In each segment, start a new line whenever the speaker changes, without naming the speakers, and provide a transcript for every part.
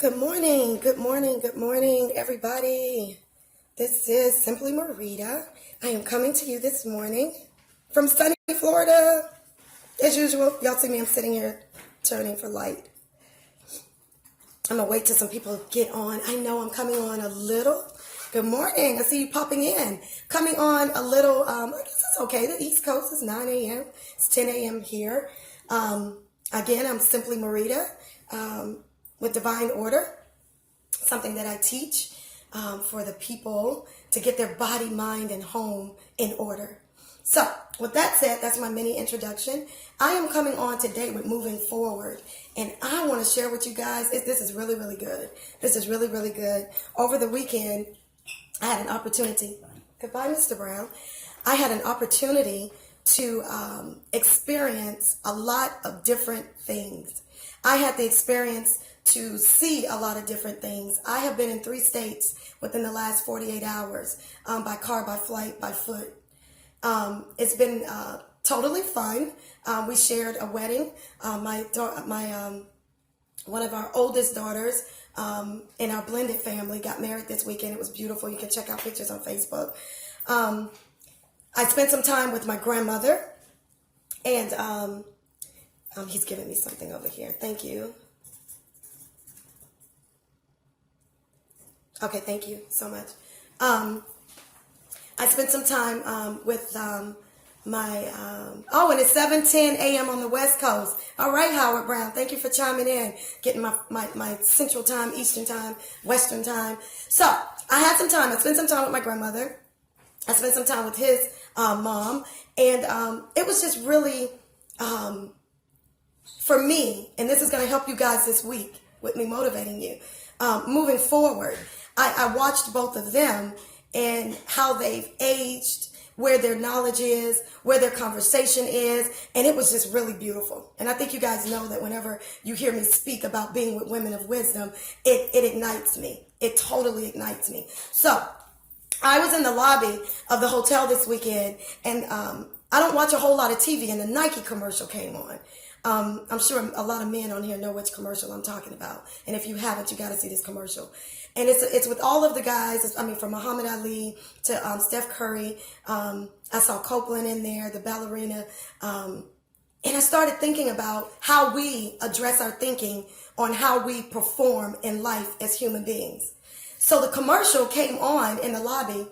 Good morning, everybody. This is Simply Marita. I am coming to you this morning from sunny Florida. As usual, y'all see me, I'm sitting here turning for light. I'm going to wait till some people get on. I know I'm coming on a little. Good morning. I see you popping in. Coming on a little, I guess it's okay. The East Coast is 9 a.m. It's 10 a.m. here. Again, I'm Simply Marita. With Divine Order, something that I teach for the people to get their body, mind, and home in order. So, with that said, that's my mini introduction. I am coming on today with moving forward, and I want to share with you guys, this is really, really good. This is really, really good. Over the weekend, I had an opportunity. Goodbye, Mr. Brown. I had an opportunity to experience a lot of different things. I had the experience to see a lot of different things. I have been in 3 states within the last 48 hours, by car, by flight, by foot. It's been totally fun. We shared a wedding. One of our oldest daughters in our blended family got married this weekend. It was beautiful. You can check out pictures on Facebook. I spent some time with my grandmother, and he's giving me something over here. Thank you. Okay, thank you so much. I spent some time with and it's 7:10 a.m. on the West Coast. All right, Howard Brown, thank you for chiming in, getting my Central Time, Eastern Time, Western Time. So I had some time. I spent some time with my grandmother. I spent some time with his mom, and it was just really, for me, and this is going to help you guys this week with me motivating you, moving forward. I watched both of them and how they've aged, where their knowledge is, where their conversation is, and it was just really beautiful. And I think you guys know that whenever you hear me speak about being with women of wisdom, it ignites me. It totally ignites me. So I was in the lobby of the hotel this weekend, and I don't watch a whole lot of TV, and the Nike commercial came on. I'm sure a lot of men on here know which commercial I'm talking about. And if you haven't, you got to see this commercial. And it's with all of the guys. From Muhammad Ali to Steph Curry. I saw Copeland in there, the ballerina. And I started thinking about how we address our thinking on how we perform in life as human beings. So the commercial came on in the lobby,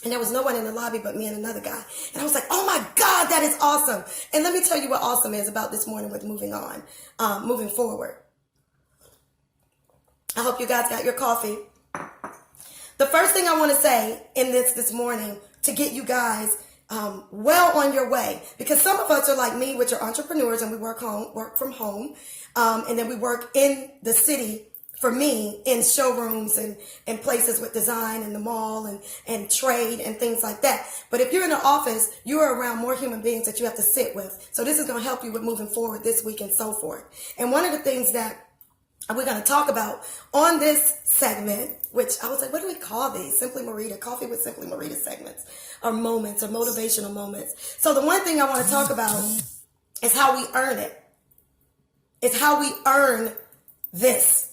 and there was no one in the lobby but me and another guy. And I was like, oh my God, that is awesome. And let me tell you what awesome is about this morning with moving forward. I hope you guys got your coffee. The first thing I want to say in this morning to get you guys well on your way, because some of us are like me, which are entrepreneurs, and we work from home, and then we work in the city. For me, in showrooms and places with design and the mall and trade and things like that. But if you're in an office, you are around more human beings that you have to sit with. So this is going to help you with moving forward this week and so forth. And one of the things that we're going to talk about on this segment, which I was like, what do we call these? Simply Marita, Coffee with Simply Marita segments, or moments, or motivational moments. So the one thing I want to talk about is how we earn it. It's how we earn this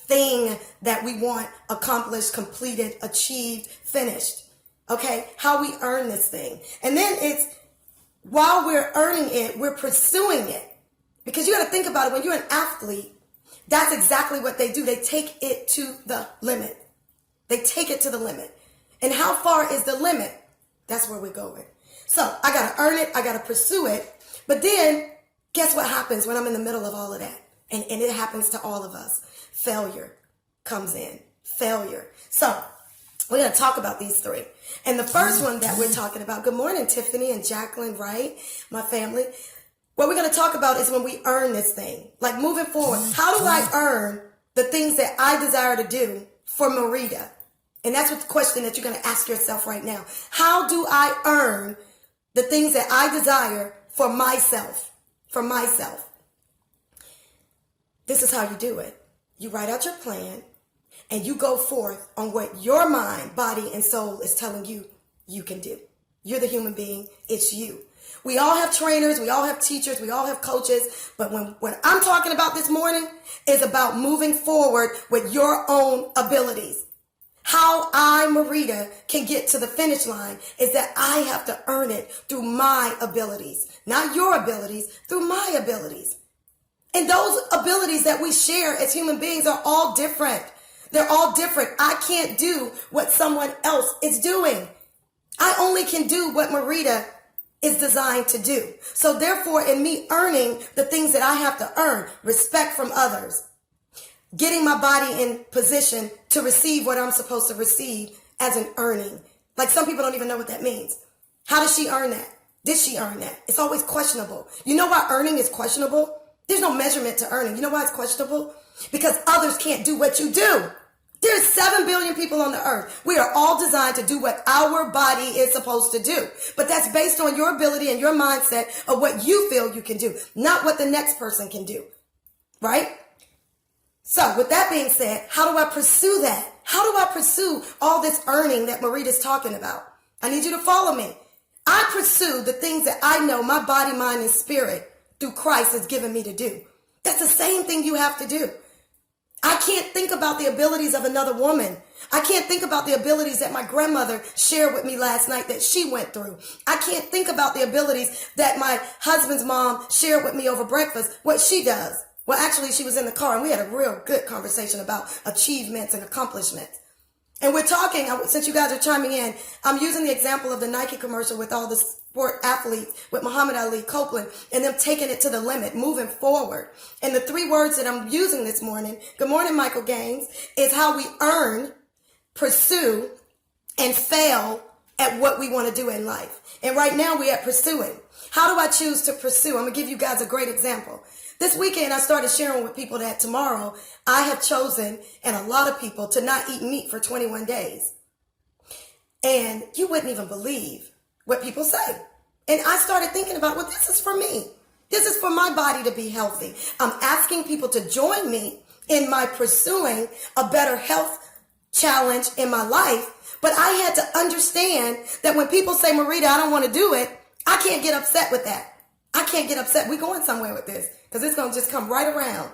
thing that we want accomplished, completed, achieved, finished. Okay? How we earn this thing. And then it's, while we're earning it, we're pursuing it. Because you got to think about it. When you're an athlete, that's exactly what they do. They take it to the limit. They take it to the limit. And how far is the limit? That's where we're going. So I got to earn it. I got to pursue it. But then guess what happens when I'm in the middle of all of that? And it happens to all of us. Failure comes in. Failure. So we're going to talk about these 3. And the first one that we're talking about, good morning, Tiffany and Jacqueline, right? My family. What we're going to talk about is when we earn this thing. Like moving forward, how do I earn the things that I desire to do for Marita? And that's what the question that you're going to ask yourself right now. How do I earn the things that I desire for myself? For myself. This is how you do it. You write out your plan, and you go forth on what your mind, body, and soul is telling you you can do. You're the human being. It's you. We all have trainers, we all have teachers, we all have coaches, but what I'm talking about this morning is about moving forward with your own abilities. How I, Marita, can get to the finish line is that I have to earn it through my abilities, not your abilities, through my abilities. And those abilities that we share as human beings are all different. They're all different. I can't do what someone else is doing. I only can do what Marita is designed to do. So therefore, in me earning the things that I have to earn, respect from others, getting my body in position to receive what I'm supposed to receive as an earning. Like some people don't even know what that means. How does she earn that? Did she earn that? It's always questionable. You know why earning is questionable? There's no measurement to earning. You know why it's questionable? Because others can't do what you do. There's 7 billion people on the earth. We are all designed to do what our body is supposed to do. But that's based on your ability and your mindset of what you feel you can do, not what the next person can do. Right? So with that being said, how do I pursue that? How do I pursue all this earning that Marita's talking about? I need you to follow me. I pursue the things that I know my body, mind, and spirit through Christ has given me to do. That's the same thing you have to do. I can't think about the abilities of another woman. I can't think about the abilities that my grandmother shared with me last night that she went through. I can't think about the abilities that my husband's mom shared with me over breakfast, what she does. Well, actually, she was in the car and we had a real good conversation about achievements and accomplishments. And we're talking, since you guys are chiming in, I'm using the example of the Nike commercial with all the sport athletes, with Muhammad Ali, Copeland, and them taking it to the limit, moving forward. And the 3 words that I'm using this morning, good morning, Michael Gaines, is how we earn, pursue, and fail at what we want to do in life. And right now we're at pursuing. How do I choose to pursue? I'm going to give you guys a great example. This weekend, I started sharing with people that tomorrow I have chosen, and a lot of people, to not eat meat for 21 days. And you wouldn't even believe what people say. And I started thinking about, well, this is for me. This is for my body to be healthy. I'm asking people to join me in my pursuing a better health challenge in my life. But I had to understand that when people say, Marita, I don't want to do it, I can't get upset with that. I can't get upset. We're going somewhere with this because it's going to just come right around.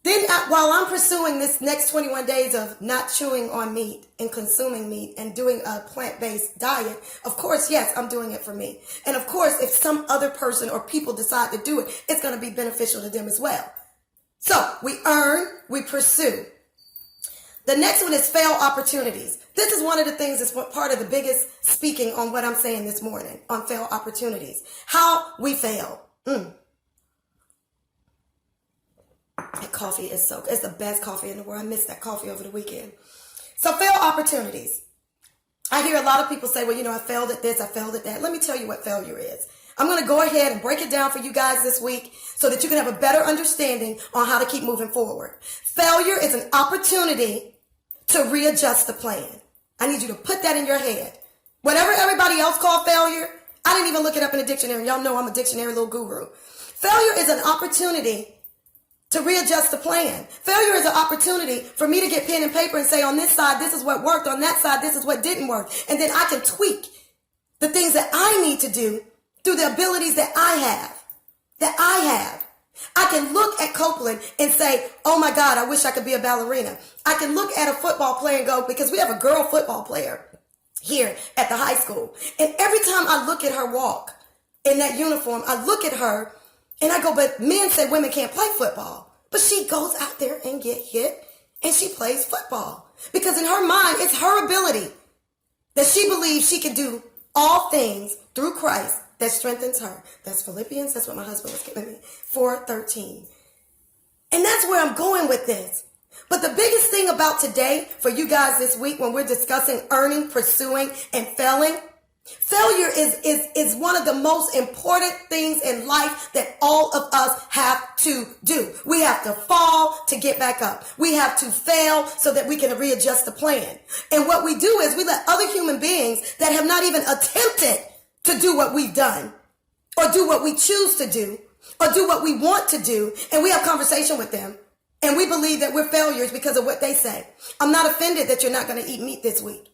Then while I'm pursuing this next 21 days of not chewing on meat and consuming meat and doing a plant-based diet, of course, yes, I'm doing it for me. And of course, if some other person or people decide to do it, it's going to be beneficial to them as well. So we earn, we pursue. The next one is fail opportunities. This is one of the things that's part of the biggest speaking on what I'm saying this morning on fail opportunities. How we fail. That coffee is so good. It's the best coffee in the world. I missed that coffee over the weekend. So fail opportunities. I hear a lot of people say, well, I failed at this, I failed at that. Let me tell you what failure is. I'm going to go ahead and break it down for you guys this week so that you can have a better understanding on how to keep moving forward. Failure is an opportunity to readjust the plan. I need you to put that in your head. Whatever everybody else called failure, I didn't even look it up in a dictionary. Y'all know I'm a dictionary little guru. Failure is an opportunity to readjust the plan. Failure is an opportunity for me to get pen and paper and say, on this side, this is what worked. On that side, this is what didn't work. And then I can tweak the things that I need to do through the abilities that I have. I can look at Copeland and say, oh my God, I wish I could be a ballerina. I can look at a football player and go, because we have a girl football player here at the high school. And every time I look at her walk in that uniform, I look at her and I go, but men say women can't play football. But she goes out there and get hit and she plays football. Because in her mind, it's her ability that she believes she can do all things through Christ that strengthens her. That's Philippians. That's what my husband was giving me. 4:13. And that's where I'm going with this. But the biggest thing about today for you guys this week when we're discussing earning, pursuing, and failing, failure is one of the most important things in life that all of us have to do. We have to fall to get back up. We have to fail so that we can readjust the plan. And what we do is we let other human beings that have not even attempted to do what we've done or do what we choose to do or do what we want to do, and we have conversation with them. And we believe that we're failures because of what they say. I'm not offended that you're not going to eat meat this week.